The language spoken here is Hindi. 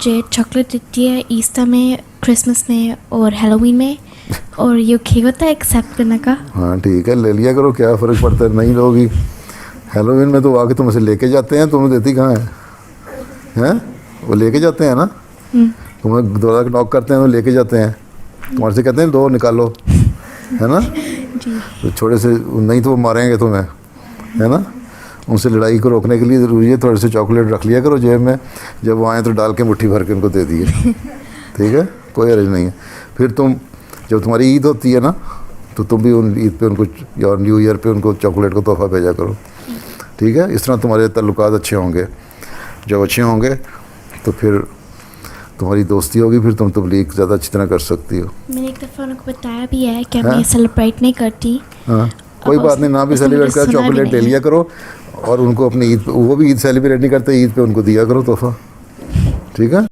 मुझे चॉकलेट देती है ईस्टर में, क्रिसमस में और हैलोवीन में, और ये ठीक होता है एक्सेप्ट करने का? हाँ ठीक है, ले लिया करो, क्या फ़र्क पड़ता है, नहीं लोगी। हैलोवीन में तो आके तुमसे लेके जाते हैं, तुम्हें देती कहाँ है? हैं, वो लेके जाते हैं ना, तुम्हें दरवाज़ा नॉक करते हैं तो लेके जाते हैं, तुम्हारे से कहते हैं दो निकालो, है ना। तो छोटे से नहीं तो वो मारेंगे तुम्हें, है ना। उनसे लड़ाई को रोकने के लिए ज़रूरी है थोड़े से चॉकलेट रख लिया करो जेब में, जब वो आएँ तो डाल के मुट्ठी भर के उनको दे दिए, ठीक है, कोई हर्ज नहीं है। फिर तुम जब तुम्हारी ईद होती है ना, तो तुम भी उन ईद पे उनको या न्यू ईयर पे उनको चॉकलेट को तोहफ़ा भेजा करो, ठीक है। इस तरह तुम्हारे ताल्लुकात अच्छे होंगे, जब अच्छे होंगे तो फिर तुम्हारी दोस्ती होगी, फिर तुम तबलीग ज़्यादा अच्छी तरह कर सकती हो। मैंने एक दफ़ा उनको बताया भी है कि मैं सेलिब्रेट नहीं करती। हाँ कोई बात नहीं, ना भी सेलिब्रेट करो, चॉकलेट ले लिया करो और उनको अपनी ईद, वो भी ईद सेलिब्रेट नहीं करते, ईद पे उनको दिया करो तोहफ़ा, ठीक है।